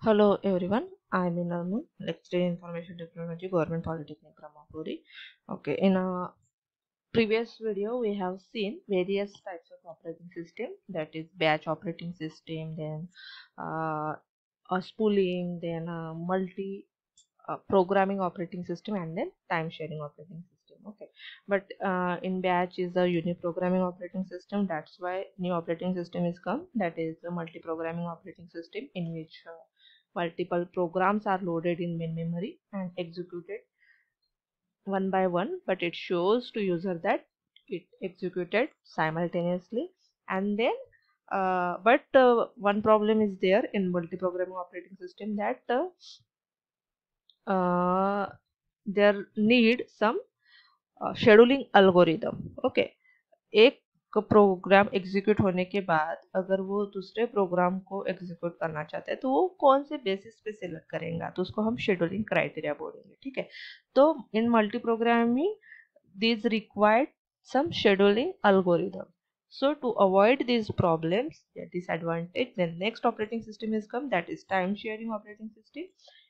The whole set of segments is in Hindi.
Hello everyone, I'm Inalmu, lecturer in Information Technology, Government Polytechnic Brahmapuri. Okay, in a previous video we have seen various types of operating system, that is batch operating system, then a spooling, then a multi programming operating system, and then time sharing operating system. Okay, but in batch is a uniprogramming operating system. That's why new operating system is come, that is a multi-programming operating system, in which multiple programs are loaded in main memory and executed one by one, but it shows to user that it executed simultaneously. And then but one problem is there in multi-programming operating system, that there need some scheduling algorithm. Okay, एक प्रोग्राम एग्जीक्यूट होने के बाद अगर वो दूसरे प्रोग्राम को एग्जीक्यूट करना चाहता है तो वो कौन से बेसिस पे सिलेक्ट करेगा, तो उसको हम शेड्यूलिंग क्राइटेरिया बोलेंगे. ठीक है, तो in multi programming these required some scheduling algorithm. So to avoid these problems, the disadvantage, the next operating system is come, that is time sharing operating system.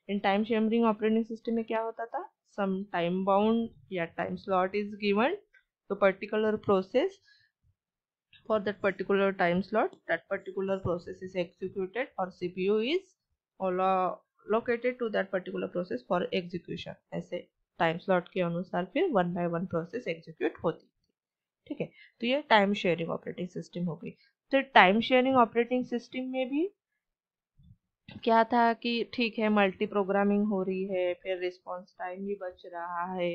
In time sharing operating system में क्या होता था, some time bound या time slot is given to particular process. For that particular time slot, that particular process is executed or CPU is located to that particular process for execution. ऐसे टाइम स्लॉट के अनुसार फिर one by one process execute होती है. ठीक है, तो ये टाइम शेयरिंग ऑपरेटिंग सिस्टम हो गई. तो टाइम शेयरिंग ऑपरेटिंग सिस्टम में भी क्या था कि ठीक है, मल्टी प्रोग्रामिंग हो रही है, फिर रिस्पॉन्स टाइम भी बच रहा है,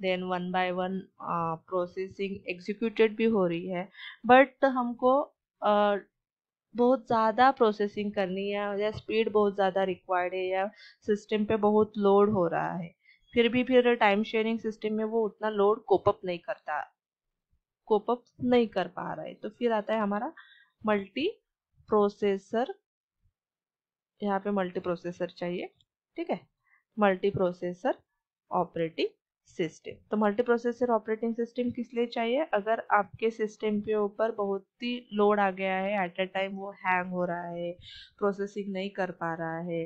then one by one processing executed भी हो रही है, बट हमको बहुत ज़्यादा प्रोसेसिंग करनी है या स्पीड बहुत ज़्यादा रिक्वायर्ड है या सिस्टम पे बहुत लोड हो रहा है, फिर टाइम शेयरिंग सिस्टम में वो उतना लोड कोप अप नहीं कर पा रहा है. तो फिर आता है हमारा मल्टी प्रोसेसर. यहाँ पे मल्टी प्रोसेसर चाहिए. ठीक है, मल्टी प्रोसेसर ऑपरेटिंग सिस्टम. तो मल्टी प्रोसेसर ऑपरेटिंग सिस्टम किस लिए चाहिए, अगर आपके सिस्टम के ऊपर बहुत ही लोड आ गया है, एट अ टाइम वो हैंग हो रहा है, प्रोसेसिंग नहीं कर पा रहा है,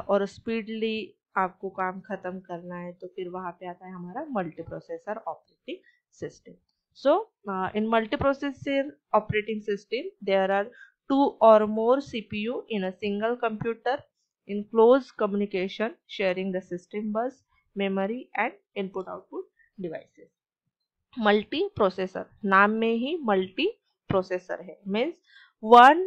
और स्पीडली आपको काम खत्म करना है, तो फिर वहां पे आता है हमारा multi processor operating system. So in multi processor operating system there are two or more CPU in a single computer in close communication, sharing the system bus, memory and input-output devices. Multi processor, नाम में ही मल्टी प्रोसेसर है, मीन्स वन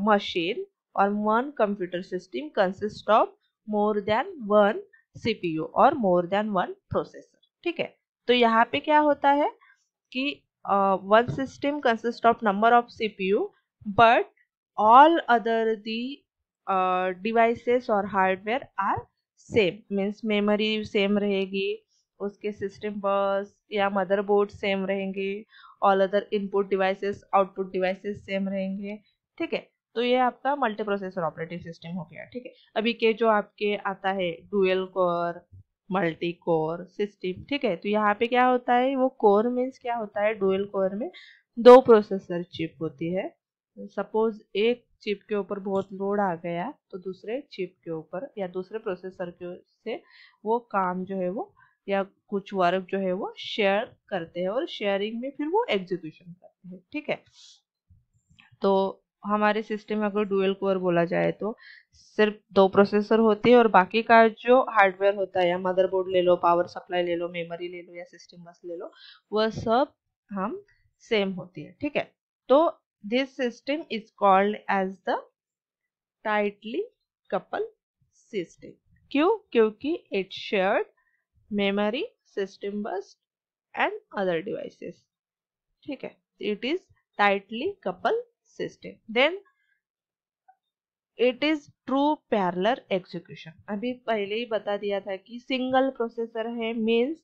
मशीन और one computer system consist of more than one CPU और मोर देन वन प्रोसेसर. ठीक है, तो यहाँ पे क्या होता है कि one system consists of number of CPU, but all other the devices or hardware are same. means memory same रहेगी, उसके सिस्टम बस या मदरबोर्ड सेम रहेंगे, all other input devices output devices same रहेंगे. ठीक है, तो ये आपका मल्टी प्रोसेसर ऑपरेटिंग सिस्टम हो गया. ठीक है, अभी के जो आपके आता है dual core, multi core system. ठीक है, तो यहाँ पे क्या होता है, वो कोर मीन्स क्या होता है, डुअल कोर में दो प्रोसेसर चिप होती है. सपोज एक चिप के ऊपर बहुत लोड आ गया तो दूसरे चिप के ऊपर या दूसरे प्रोसेसर के से वो काम जो है वो या कुछ वर्क जो है वो शेयर करते हैं और शेयरिंग में फिर वो एग्जीक्यूशन करते हैं. ठीक है, तो हमारे सिस्टम में अगर डुअल कोर बोला जाए तो सिर्फ दो प्रोसेसर होते हैं और बाकी का जो हार्डवेयर होता है, या मदरबोर्ड ले लो, पावर सप्लाई ले लो, मेमोरी ले लो या सिस्टम बस ले लो, वह सब हम सेम होती है. ठीक है, तो this system is called as the tightly couple system. क्यों, क्योंकि it shared memory, system bus and other devices. ठीक है, it is tightly coupled system. Then it is true parallel execution. अभी पहले ही बता दिया था कि सिंगल प्रोसेसर है, मीन्स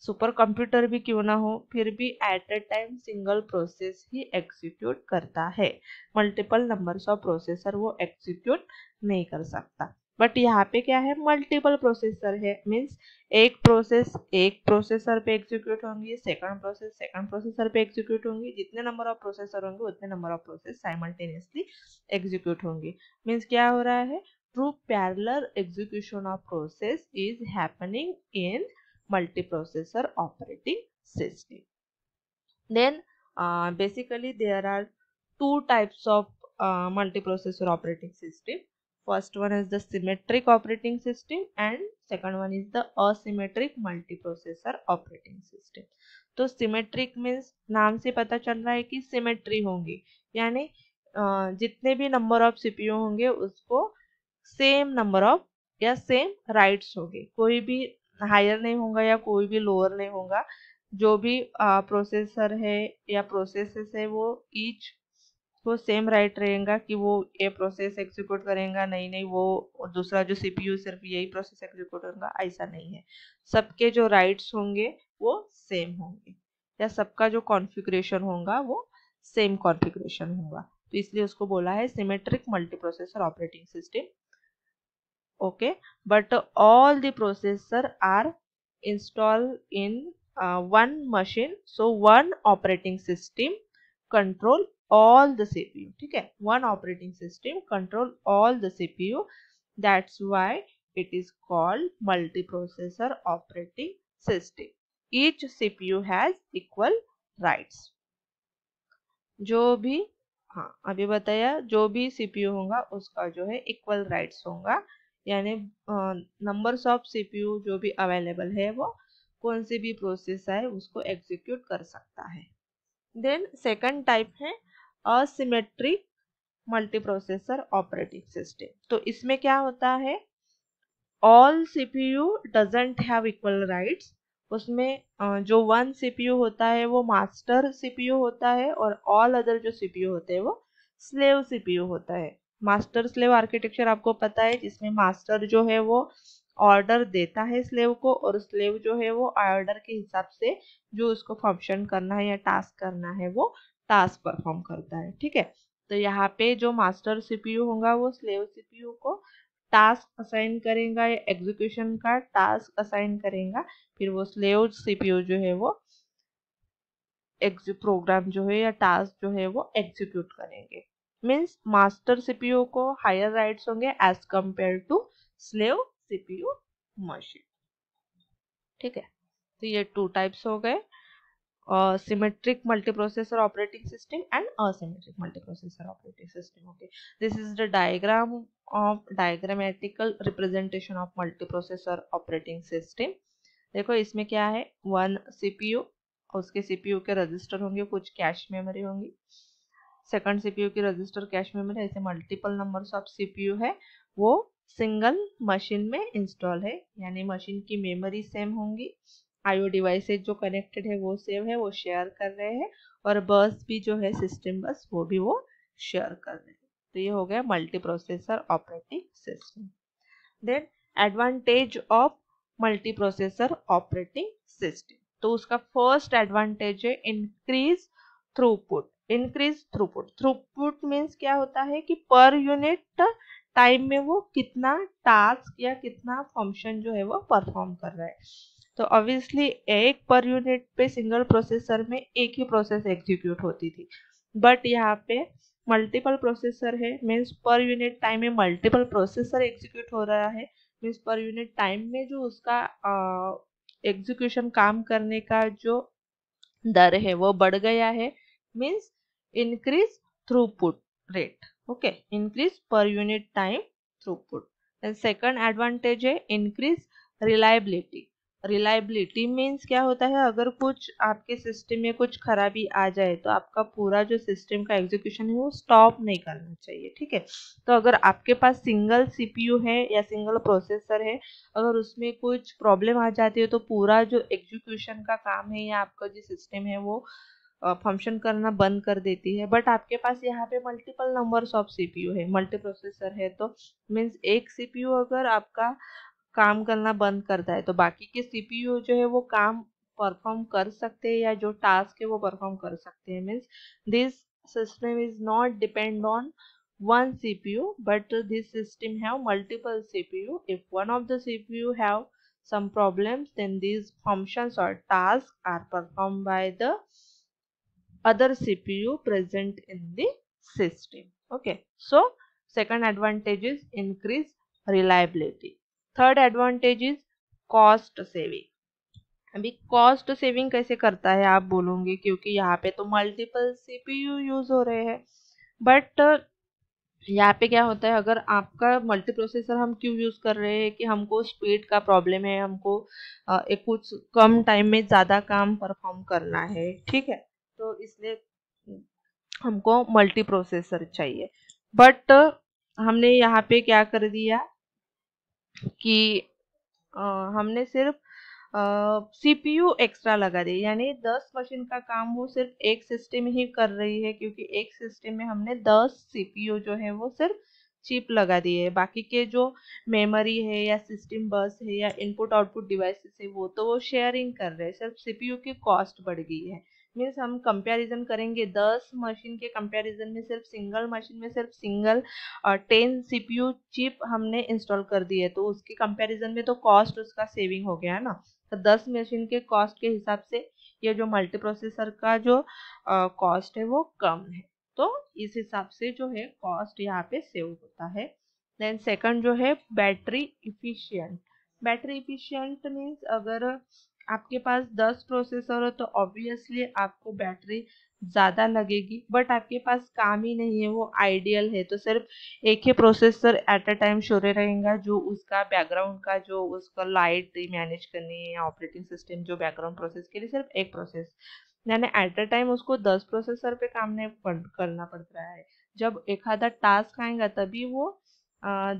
सुपर कंप्यूटर भी क्यों ना हो, फिर भी eight a time single process he execute करता है, मल्टीपल नंबर्स ऑफ प्रोसेसर वो एग्जीक्यूट नहीं कर सकता. बट यहाँ पे क्या है, मल्टीपल प्रोसेसर है, मीन्स एक प्रोसेसर पे एग्जीक्यूट होंगी, सेकंड प्रोसेसर पे एग्जीक्यूट होंगी, जितने नंबर ऑफ प्रोसेसर होंगे उतने number of process simultaneously execute होंगी. मीन्स क्या हो रहा है, true parallel execution of process is happening in multiprocessor operating system. Then basically there are two types of multiprocessor operating system. First one is the symmetric operating system and second one is the asymmetric multiprocessor operating system. तो सिमेट्रिक मीन्स नाम से पता चल रहा है कि सिमेट्री होंगी, यानी जितने भी नंबर ऑफ सीपीयू होंगे उसको सेम नंबर ऑफ या सेम राइट्स होंगे, कोई भी हायर नहीं होगा या कोई भी लोअर नहीं होगा। जो भी प्रोसेसर है या प्रोसेसेस है वो ईच को सेम राइट रहेगा कि वो ये प्रोसेस एग्जीक्यूट करेगा, नहीं नहीं वो दूसरा जो सीपीयू सिर्फ यही प्रोसेस एग्जीक्यूट करेगा, ऐसा नहीं है। सबके जो राइट्स होंगे वो सेम होंगे या सबका जो कॉन्फ़िगरेशन होगा वो सेम कॉन्फ़िगरेशन होगा, तो इसलिए उसको बोला है symmetric multiprocessor operating system. Okay, but all the processor are installed in one machine, so one operating system control all the CPU, ठीक है, one operating system control all the CPU, that's why it is called multiprocessor operating system. Each CPU has equal rights. जो भी, हाँ अभी बताया, जो भी CPU होगा उसका जो है इक्वल राइट्स होगा, यानी नंबर्स ऑफ सीपीयू जो भी अवेलेबल है वो कौन से भी प्रोसेस है उसको एग्जीक्यूट कर सकता है। देन सेकंड टाइप है असिमेट्रिक मल्टीप्रोसेसर ऑपरेटिंग सिस्टम। तो इसमें क्या होता है, all CPU doesn't have equal rights. उसमें जो वन सीपीयू होता है वो मास्टर सीपीयू होता है और ऑल अदर जो सीपीयू होते हैं वो स्लेव सीपीयू होता है। मास्टर स्लेव आर्किटेक्चर आपको पता है, जिसमें मास्टर जो है वो ऑर्डर देता है स्लेव को और स्लेव जो है वो ऑर्डर के हिसाब से जो उसको फंक्शन करना है या टास्क करना है वो टास्क परफॉर्म करता है, ठीक है। तो यहाँ पे जो मास्टर सीपीयू होगा वो स्लेव सीपीयू को टास्क असाइन करेगा या एग्जीक्यूशन का टास्क असाइन करेगा, फिर वो स्लेव सीपीयू जो है वो प्रोग्राम जो है या टास्क जो है वो एग्जीक्यूट करेंगे। मीन्स मास्टर सीपीयू को हायर राइट्स होंगे as compare to slave CPU machine, ठीक है। तो ये टू टाइप्स हो गए, symmetric multiprocessor operating system and asymmetric multiprocessor operating system. Okay, this is the diagram of diagrammatical representation of multiprocessor operating system. देखो इसमें क्या है, वन सीपीयू, उसके सीपीयू के रजिस्टर होंगे, कुछ कैश मेमोरी होंगी, सेकंड सीपीयू की रजिस्टर कैश मेमोरी, ऐसे मल्टीपल नंबर्स ऑफ सीपीयू है वो सिंगल मशीन में इंस्टॉल है, यानी मशीन की मेमोरी सेम होंगी, आईओ डिवाइसेज जो कनेक्टेड है वो सेम है, वो शेयर कर रहे हैं, और बस भी जो है सिस्टम बस वो भी वो शेयर कर रहे हैं। तो ये हो गया multi processor operating system. Then advantage of multi processor operating system, तो उसका फर्स्ट एडवांटेज है increase throughput. Increase throughput, throughput means क्या होता है कि पर यूनिट टाइम में वो कितना टास्क या कितना फंक्शन जो है वो परफॉर्म कर रहा है। तो ऑब्वियसली एक पर यूनिट पे सिंगल प्रोसेसर में एक ही प्रोसेस एग्जीक्यूट होती थी, बट यहाँ पे मल्टीपल प्रोसेसर है, मीन्स पर यूनिट टाइम में मल्टीपल प्रोसेसर एग्जीक्यूट हो रहा है, मीन्स पर यूनिट टाइम में जो उसका एग्जीक्यूशन काम करने का जो दर है वो बढ़ गया है, means increase throughput rate. Okay, increase per unit time throughput. And second advantage है इंक्रीज रिलायबिलिटी। रिलायबिलिटी मीन्स क्या होता है, अगर कुछ आपके सिस्टम में कुछ खराबी आ जाए तो आपका पूरा जो सिस्टम का एग्जीक्यूशन है वो स्टॉप नहीं करना चाहिए, ठीक है। तो अगर आपके पास सिंगल सीपीयू है या सिंगल प्रोसेसर है, अगर उसमें कुछ प्रॉब्लम आ जाती है तो पूरा जो एग्जीक्यूशन का काम है या आपका जो सिस्टम है वो फंक्शन करना बंद कर देती है। बट आपके पास यहाँ पे मल्टीपल नंबर्स ऑफ सीपीयू है, मल्टी प्रोसेसर है, तो मीन्स एक सीपीयू अगर आपका काम करना बंद करता है तो बाकी के सीपीयू जो है वो काम परफॉर्म कर सकते हैं या जो टास्क है वो परफॉर्म कर सकते हैं। Means this system is not depend on one CPU, but this system have multiple CPU. If one of the CPU have some problems, then these functions or tasks are performed by the other CPU present in the system. Okay, so second advantage is increase reliability. Third advantage is cost saving. अभी कॉस्ट सेविंग कैसे करता है आप बोलोगे, क्योंकि यहाँ पे तो मल्टीपल सीपीयू यूज हो रहे हैं, बट यहाँ पे क्या होता है, अगर आपका मल्टी प्रोसेसर हम क्यों यूज कर रहे हैं कि हमको स्पीड का प्रॉब्लम है, हमको एक कुछ कम टाइम में ज्यादा काम परफॉर्म करना है, ठीक है, तो इसलिए हमको मल्टी प्रोसेसर चाहिए। बट हमने यहाँ पे क्या कर दिया कि हमने सिर्फ सीपीयू एक्स्ट्रा लगा दी, यानी 10 मशीन का काम वो सिर्फ एक सिस्टम ही कर रही है, क्योंकि एक सिस्टम में हमने 10 सीपीयू जो है वो सिर्फ चिप लगा दिए है। बाकी के जो मेमोरी है या सिस्टम बस है या इनपुट आउटपुट डिवाइसेस है वो तो वो शेयरिंग कर रहे हैं, सिर्फ सीपीयू की कॉस्ट बढ़ गई है। मीन्स हम कंपैरिजन करेंगे 10 मशीन के कंपैरिजन में सिर्फ सिंगल मशीन में सिर्फ सिंगल 10 सीपीयू चिप हमने इंस्टॉल कर दी है, तो उसके कंपैरिजन में तो कॉस्ट उसका सेविंग हो गया है ना। तो 10 मशीन के कॉस्ट के हिसाब से ये जो मल्टी प्रोसेसर का जो कॉस्ट है वो कम है, तो इस हिसाब से जो है कॉस्ट यहाँ पे सेव होता है। देन सेकंड जो है battery efficient. Battery efficient means अगर आपके पास 10 प्रोसेसर हो तो ऑब्वियसली आपको बैटरी ज़्यादा लगेगी, बट आपके पास काम ही नहीं है, वो आइडियल है, तो सिर्फ एक ही processor at a time show रहेगा, जो उसका बैकग्राउंड का जो उसका लाइट मैनेज करनी है या ऑपरेटिंग सिस्टम जो बैकग्राउंड प्रोसेस के लिए सिर्फ एक प्रोसेस, यानी एट अ टाइम उसको 10 प्रोसेसर पे काम नहीं करना पड़ रहा है। जब एक आधा टास्क आएगा तभी वो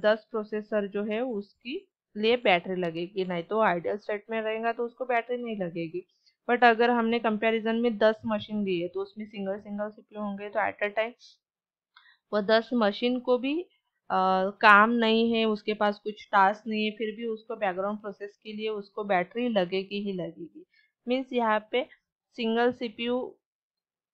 10 प्रोसेसर जो है उसकी लिए बैटरी लगेगी, नहीं तो आइडियल स्टेट में रहेगा तो उसको बैटरी नहीं लगेगी। बट अगर हमने कंपैरिजन में 10 मशीन ली है तो उसमें सिंगल सिंगल सीपीयू होंगे, तो एट अ टाइम वो 10 मशीन को भी काम नहीं है, उसके पास कुछ टास्क नहीं है, फिर भी उसको बैकग्राउंड प्रोसेस के लिए उसको बैटरी लगेगी ही लगेगी। मीन्स यहाँ पे सिंगल सीपीयू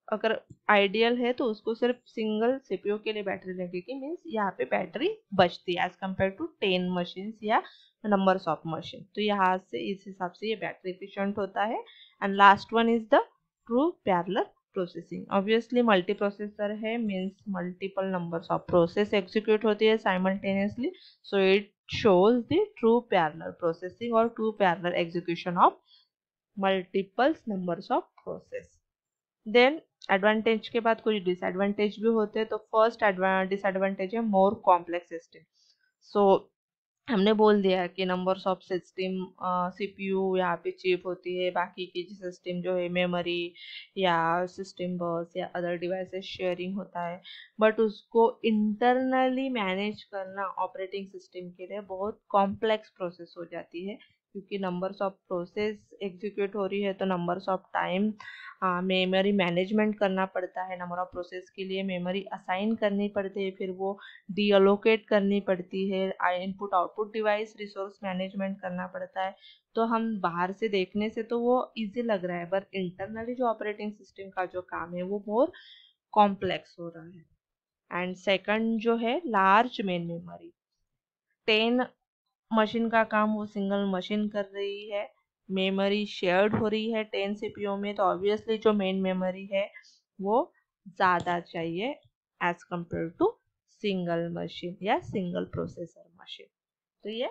अगर आइडियल है तो उसको सिर्फ सिंगल सीपीयू के लिए बैटरी लगेगी, मीन्स यहाँ पे बैटरी बचती है एज कम्पेयर टू 10 मशीन या नंबर्स ऑफ मशीन, तो यहाँ से इस हिसाब से ये बैटरी एफिशिएंट होता है। And last one is the true parallel processing. Obviously multi processor है, means multiple numbers of process execute होती है simultaneously, so it shows the true parallel processing or true parallel execution of multiple numbers of process। Then advantage के बाद कुछ डिसएडवांटेज भी होते हैं, तो फर्स्ट डिसएडवांटेज है मोर कॉम्प्लेक्स सिस्टम। सो हमने बोल दिया कि नंबर्स ऑफ सिस्टम सीपीयू यहाँ पे चिप होती है, बाकी की सिस्टम जो है मेमोरी या सिस्टम बस या अदर डिवाइसेस शेयरिंग होता है, बट उसको इंटरनली मैनेज करना ऑपरेटिंग सिस्टम के लिए बहुत कॉम्प्लेक्स प्रोसेस हो जाती है, क्योंकि नंबर्स ऑफ प्रोसेस एग्जीक्यूट हो रही है तो numbers of time memory management करना पड़ता है, नंबर ऑफ प्रोसेस के लिए मेमोरी असाइन करनी पड़ती है, फिर वो डीअलोकेट करनी पड़ती है, input output device resource management करना पड़ता है। तो हम बाहर से देखने से तो वो इजी लग रहा है, बट इंटरनली जो ऑपरेटिंग सिस्टम का जो काम है वो मोर कॉम्प्लेक्स हो रहा है। एंड सेकंड जो है लार्ज मेन मेमोरी। 10 मशीन का काम वो सिंगल मशीन कर रही है, मेमोरी शेयर्ड हो रही है 10 सीपीयू में, तो ऑब्वियसली जो मेन मेमोरी है वो ज़्यादा चाहिए as compare to single machine या सिंगल प्रोसेसर मशीन, तो ये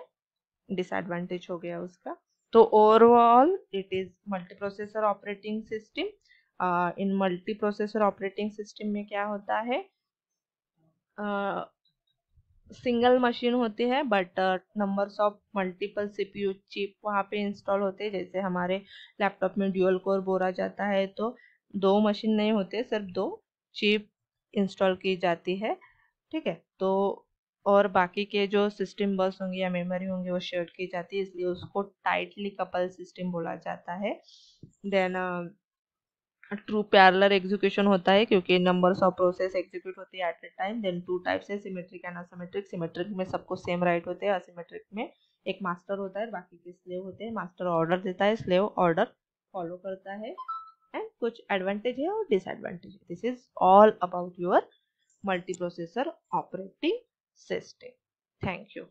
डिसएडवांटेज हो गया उसका। तो overall it is multi processor operating system. इन मल्टी प्रोसेसर ऑपरेटिंग सिस्टम में क्या होता है, सिंगल मशीन होती है but numbers of multiple CPU chip वहाँ पे इंस्टॉल होते हैं, जैसे हमारे लैपटॉप में ड्यूअल कोर बोला जाता है, तो 2 मशीन नहीं होते, सिर्फ 2 चिप इंस्टॉल की जाती है, ठीक है। तो और बाकी के जो सिस्टम बस होंगे या मेमोरी होंगे वो शेयर की जाती है, इसलिए उसको टाइटली कपल सिस्टम बोला जाता है। देन ट्रू पैरेलल एग्जीक्यूशन होता है, क्योंकि नंबर्स ऑफ प्रोसेस एग्जीक्यूट होती है at a time. Then 2 types है, सिमेट्रिक एंड असिमेट्रिक। सिमेट्रिक में सबको सेम राइट होते हैं, असिमेट्रिक में एक मास्टर होता है, बाकी के स्लेव होते हैं, मास्टर ऑर्डर देता है, स्लेव ऑर्डर फॉलो करता है। एंड कुछ एडवांटेज है और डिसएडवांटेज है। This is all about your multi processor operating system. Thank you.